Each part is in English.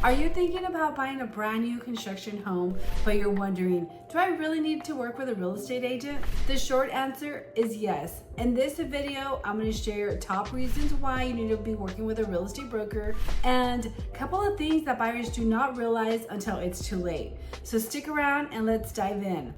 Are you thinking about buying a brand new construction home, but you're wondering, do I really need to work with a real estate agent? The short answer is yes. In this video, I'm going to share top reasons why you need to be working with a real estate broker and a couple of things that buyers do not realize until it's too late. So stick around and let's dive in.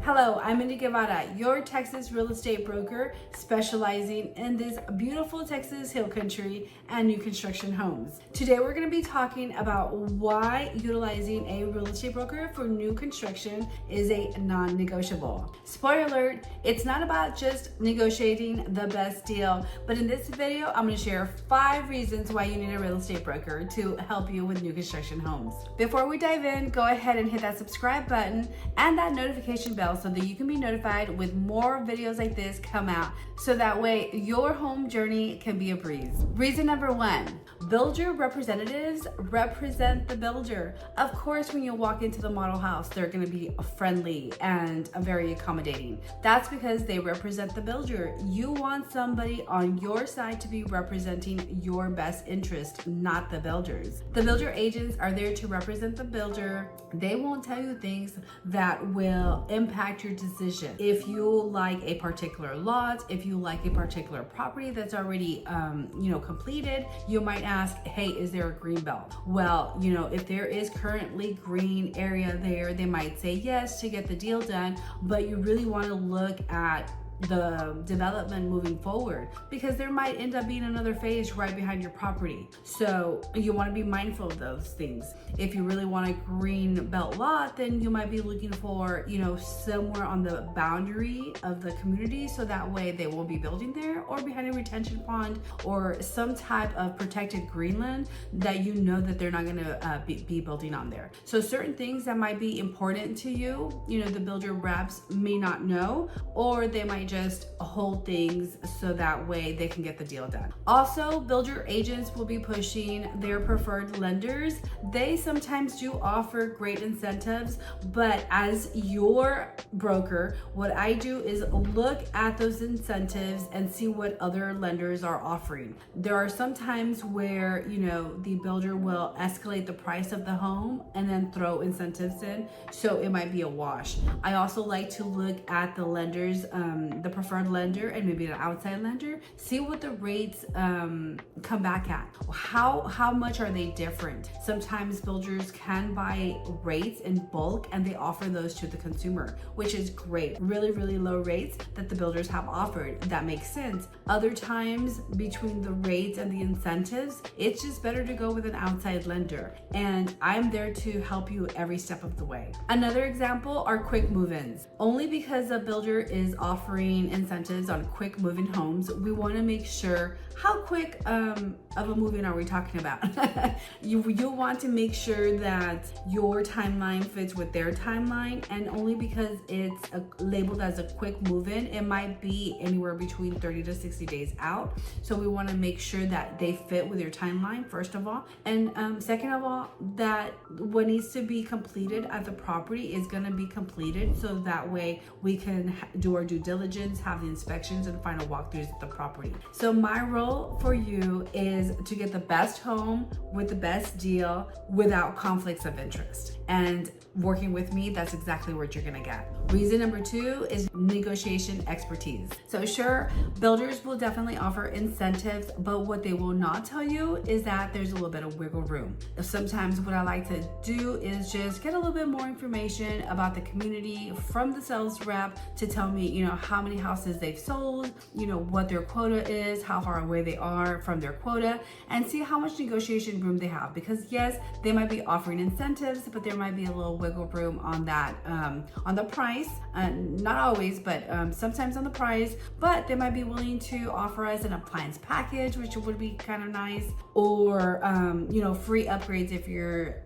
Hello, I'm Mindy.Guevara, your Texas real estate broker specializing in this beautiful Texas hill country and new construction homes. Today we're going to be talking about why utilizing a real estate broker for new construction is a non-negotiable. Spoiler alert, it's not about just negotiating the best deal, but in this video I'm going to share 5 reasons why you need a real estate broker to help you with new construction homes. Before we dive in, go ahead and hit that subscribe button and that notification bell so that you can be notified with more videos like this come out, so that way your home journey can be a breeze. Reason number 1, builder representatives represent the builder. Of course, when you walk into the model house, they're going to be friendly and very accommodating. That's because they represent the builder. You want somebody on your side to be representing your best interest, not the builders. The builder agents are there to represent the builder. They won't tell you things that will impact your decision. If you like a particular lot, if you like a particular property that's already completed, you might ask, hey, is there a green belt? Well, if there is currently green area there, they might say yes to get the deal done, but you really want to look at the development moving forward, because there might end up being another phase right behind your property. So you want to be mindful of those things. If you really want a green belt lot, then you might be looking for, somewhere on the boundary of the community, so that way they won't be building there, or behind a retention pond or some type of protected greenland that that they're not going to be building on there. So certain things that might be important to you, the builder reps may not know, or they might just hold things so that way they can get the deal done. Also, builder agents will be pushing their preferred lenders. They sometimes do offer great incentives, but as your broker, what I do is look at those incentives and see what other lenders are offering. There are some times where, the builder will escalate the price of the home and then throw incentives in, so it might be a wash. I also like to look at the lenders, the preferred lender and maybe an outside lender, see what the rates come back at. How much are they different? Sometimes builders can buy rates in bulk and they offer those to the consumer, which is great. Really, really low rates that the builders have offered. That makes sense. Other times, between the rates and the incentives, it's just better to go with an outside lender. And I'm there to help you every step of the way. Another example are quick move-ins. Only because a builder is offering incentives on quick move-in homes, we want to make sure how quick of a move-in are we talking about. you want to make sure that your timeline fits with their timeline, and only because it's labeled as a quick move-in, it might be anywhere between 30 to 60 days out. So we want to make sure that they fit with your timeline, first of all, and second of all, that what needs to be completed at the property is going to be completed, so that way we can do our due diligence, have the inspections and final walkthroughs at the property. So my role for you is to get the best home with the best deal without conflicts of interest. And working with me, that's exactly what you're gonna get. Reason number 2 is negotiation expertise. So sure, builders will definitely offer incentives, but what they will not tell you is that there's a little bit of wiggle room. Sometimes what I like to do is just get a little bit more information about the community from the sales rep to tell me, how many houses they've sold, what their quota is, how far away they are from their quota, and see how much negotiation room they have. Because yes, they might be offering incentives, but there might be a little wiggle room on that, on the price. Not always, but sometimes on the price. But they might be willing to offer us an appliance package, which would be kind of nice, or free upgrades if you're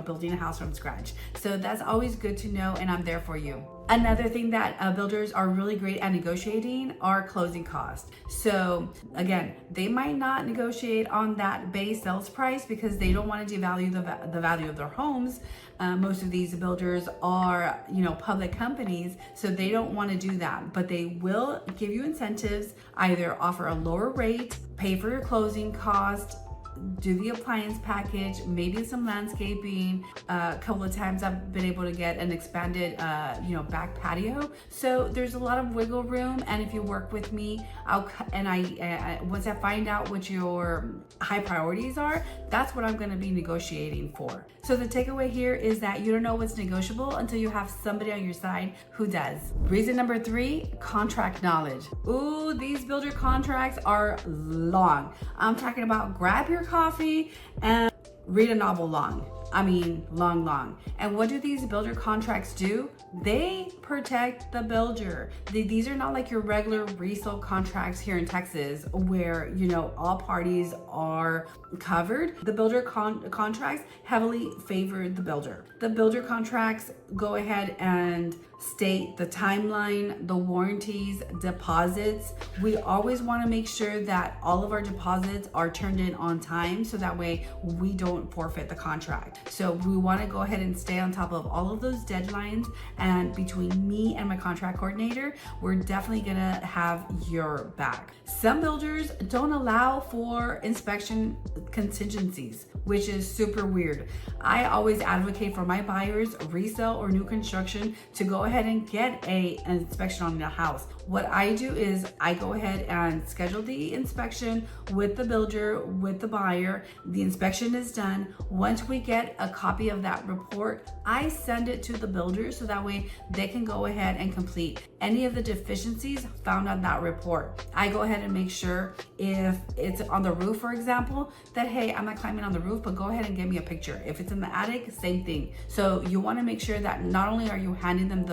building a house from scratch. So that's always good to know, and I'm there for you. Another thing that builders are really great at negotiating are closing costs. So again, they might not negotiate on that base sales price because they don't want to devalue the value of their homes. Most of these builders are, public companies, so they don't want to do that. But they will give you incentives, either offer a lower rate, pay for your closing cost, do the appliance package, maybe some landscaping. A couple of times I've been able to get an expanded, back patio. So there's a lot of wiggle room. And if you work with me, once I find out what your high priorities are, that's what I'm going to be negotiating for. So the takeaway here is that you don't know what's negotiable until you have somebody on your side who does. Reason number 3, contract knowledge. Ooh, these builder contracts are long. I'm talking about grab your coffee and read a novel long. I mean, long. And what do these builder contracts do? They protect the builder. These are not like your regular resale contracts here in Texas where, all parties are covered. The builder contracts heavily favor the builder. The builder contracts go ahead and state the timeline, the warranties, deposits. We always want to make sure that all of our deposits are turned in on time so that way we don't forfeit the contract. So we want to go ahead and stay on top of all of those deadlines, and between me and my contract coordinator, we're definitely gonna have your back. Some builders don't allow for inspection contingencies, which is super weird. I always advocate for my buyers, resale or new construction, to go ahead and get an inspection on the house. What I do is I go ahead and schedule the inspection with the builder, with the buyer. The inspection is done. Once we get a copy of that report, I send it to the builder so that way they can go ahead and complete any of the deficiencies found on that report. I go ahead and make sure if it's on the roof, for example, that, hey, I'm not climbing on the roof, but go ahead and give me a picture. If it's in the attic, same thing. So you want to make sure that not only are you handing them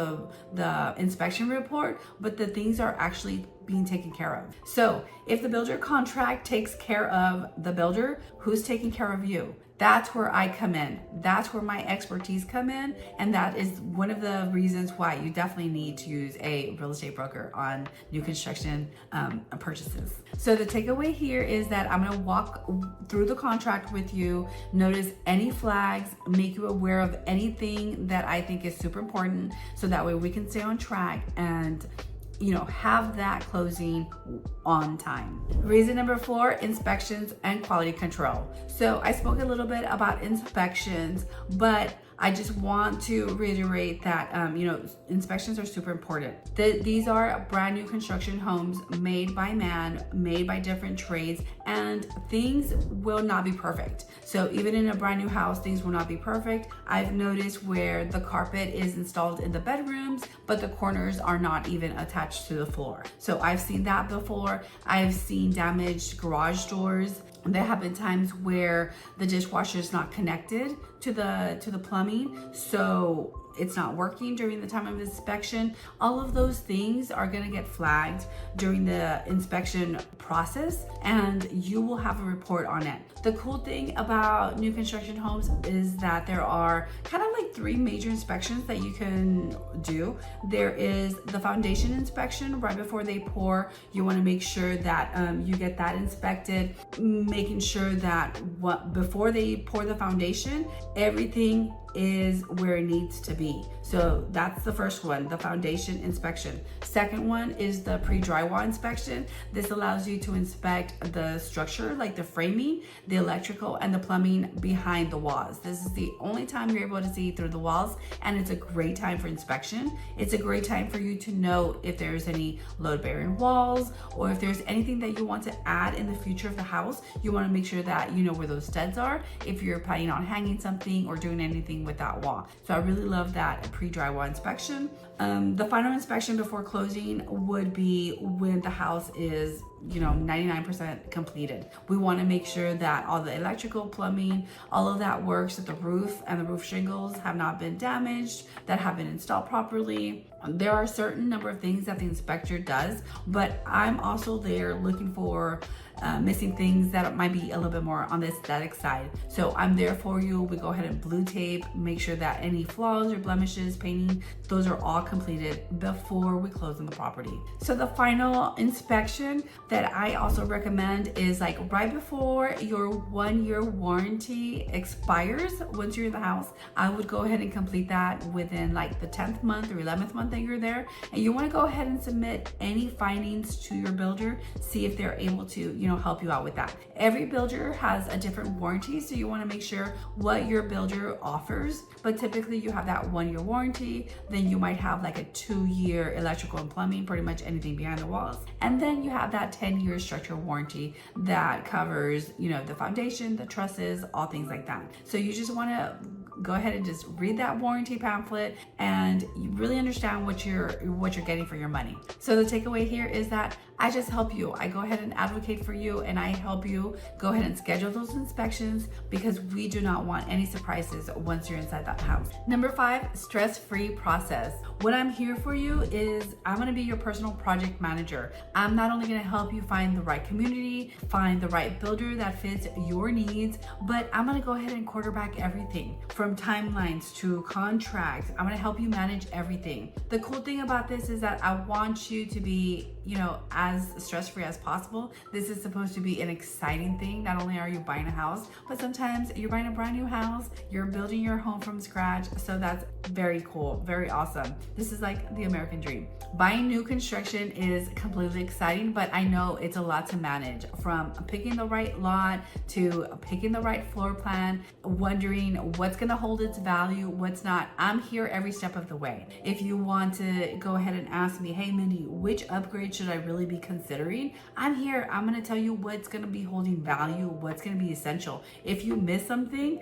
the inspection report, but the things are actually being taken care of. So if the builder contract takes care of the builder, who's taking care of you? That's where I come in. That's where my expertise come in. And that is one of the reasons why you definitely need to use a real estate broker on new construction purchases. So the takeaway here is that I'm gonna walk through the contract with you, notice any flags, make you aware of anything that I think is super important, so that way we can stay on track and have that closing on time. Reason number 4, inspections and quality control. So I spoke a little bit about inspections, but I just want to reiterate that, inspections are super important. These are brand new construction homes made by man, made by different trades, and things will not be perfect. So even in a brand new house, things will not be perfect. I've noticed where the carpet is installed in the bedrooms, but the corners are not even attached to the floor. So I've seen that before. I've seen damaged garage doors. There have been times where the dishwasher is not connected to the plumbing, so it's not working during the time of inspection. All of those things are going to get flagged during the inspection process, and you will have a report on it. The cool thing about new construction homes is that there are kind of like 3 major inspections that you can do. There is the foundation inspection right before they pour. You want to make sure that you get that inspected, making sure that before they pour the foundation, everything is where it needs to be. So that's the first one, the foundation inspection. Second one is the pre-drywall inspection. This allows you to inspect the structure, like the framing, the electrical, and the plumbing behind the walls. This is the only time you're able to see through the walls, and it's a great time for inspection. It's a great time for you to know if there's any load-bearing walls, or if there's anything that you want to add in the future of the house. You want to make sure that you know where those studs are if you're planning on hanging something or doing anything with that wall. So I really love that pre-drywall inspection. The final inspection before closing would be when the house is 99% completed. We want to make sure that all the electrical, plumbing, all of that works, that the roof and the roof shingles have not been damaged, that have been installed properly. There are a certain number of things that the inspector does, but I'm also there looking for missing things that might be a little bit more on the aesthetic side. So I'm there for you. We go ahead and blue tape, make sure that any flaws or blemishes, painting, those are all completed before we close on the property. So the final inspection that I also recommend is like right before your 1-year warranty expires. Once you're in the house, I would go ahead and complete that within like the 10th month or 11th month that you're there. And you want to go ahead and submit any findings to your builder, see if they're able to, help you out with that. Every builder has a different warranty, so you want to make sure what your builder offers. But typically you have that 1-year warranty, then you might have like a 2-year electrical and plumbing, pretty much anything behind the walls. And then you have that 10-year structural warranty that covers, the foundation, the trusses, all things like that. So you just want to go ahead and just read that warranty pamphlet and you really understand what you're getting for your money. So the takeaway here is that I just help you. I go ahead and advocate for you, and I help you go ahead and schedule those inspections, because we do not want any surprises once you're inside that house. Number 5, stress-free process. What I'm here for you is I'm going to be your personal project manager. I'm not only going to help you find the right community, find the right builder that fits your needs, but I'm going to go ahead and quarterback everything from timelines to contracts. I'm going to help you manage everything. The cool thing about this is that I want you to be, as stress-free as possible. This is supposed to be an exciting thing. Not only are you buying a house, but sometimes you're buying a brand new house, you're building your home from scratch. So that's very cool, very awesome. This is like the American dream. Buying new construction is completely exciting, but I know it's a lot to manage, from picking the right lot to picking the right floor plan, wondering what's going to hold its value, what's not. I'm here every step of the way. If you want to go ahead and ask me, hey Mindy, which upgrade should I really be considering? I'm here. I'm going to tell you what's going to be holding value, what's going to be essential. If you miss something,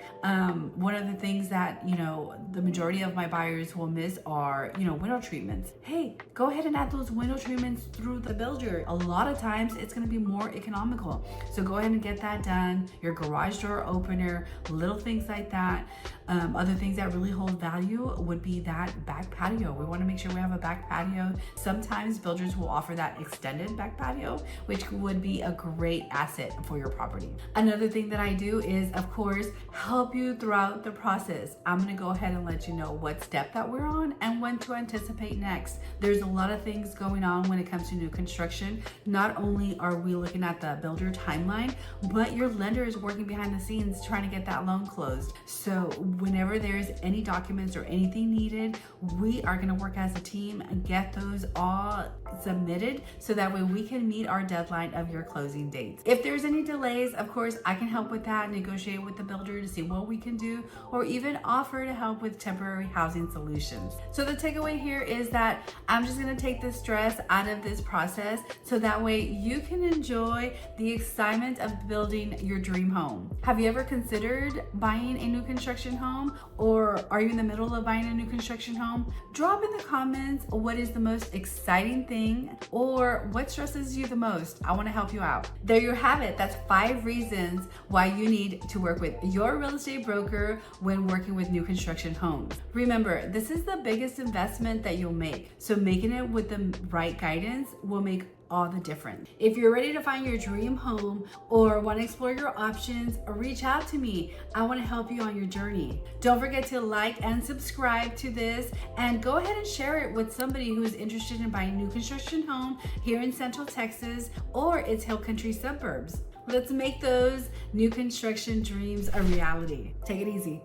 one of the things that, the majority of my buyers will miss are, window treatments. Hey, go ahead and add those window treatments through the builder. A lot of times it's going to be more economical. So go ahead and get that done. Your garage door opener, little things like that. Other things that really hold value would be that back patio. We want to make sure we have a back patio. Sometimes builders will offer that extended back patio, which would be a great asset for your property. Another thing that I do is, of course, help you throughout the process. I'm going to go ahead and let you know what step that we're on and when to anticipate next. There's a lot of things going on when it comes to new construction. Not only are we looking at the builder timeline, but your lender is working behind the scenes trying to get that loan closed. So whenever there's any documents or anything needed, we are going to work as a team and get those all submitted so that way we can meet our deadline of your closing dates. If there's any delays, of course, I can help with that, negotiate with the builder to see what we can do, or even offer to help with temporary housing solutions. So the takeaway here is that I'm just going to take the stress out of this process so that way you can enjoy the excitement of building your dream home. Have you ever considered buying a new construction home, or are you in the middle of buying a new construction home? Drop in the comments what is the most exciting thing, or what stresses you the most. I want to help you out. There you have it. That's 5 reasons why you need to work with your real estate broker when working with new construction homes. Remember, this is the biggest investment that you'll make. So making it with the right guidance will make all the difference. If you're ready to find your dream home or want to explore your options, reach out to me. I want to help you on your journey. Don't forget to like and subscribe to this, and go ahead and share it with somebody who's interested in buying a new construction home here in Central Texas or its Hill Country suburbs. Let's make those new construction dreams a reality. Take it easy.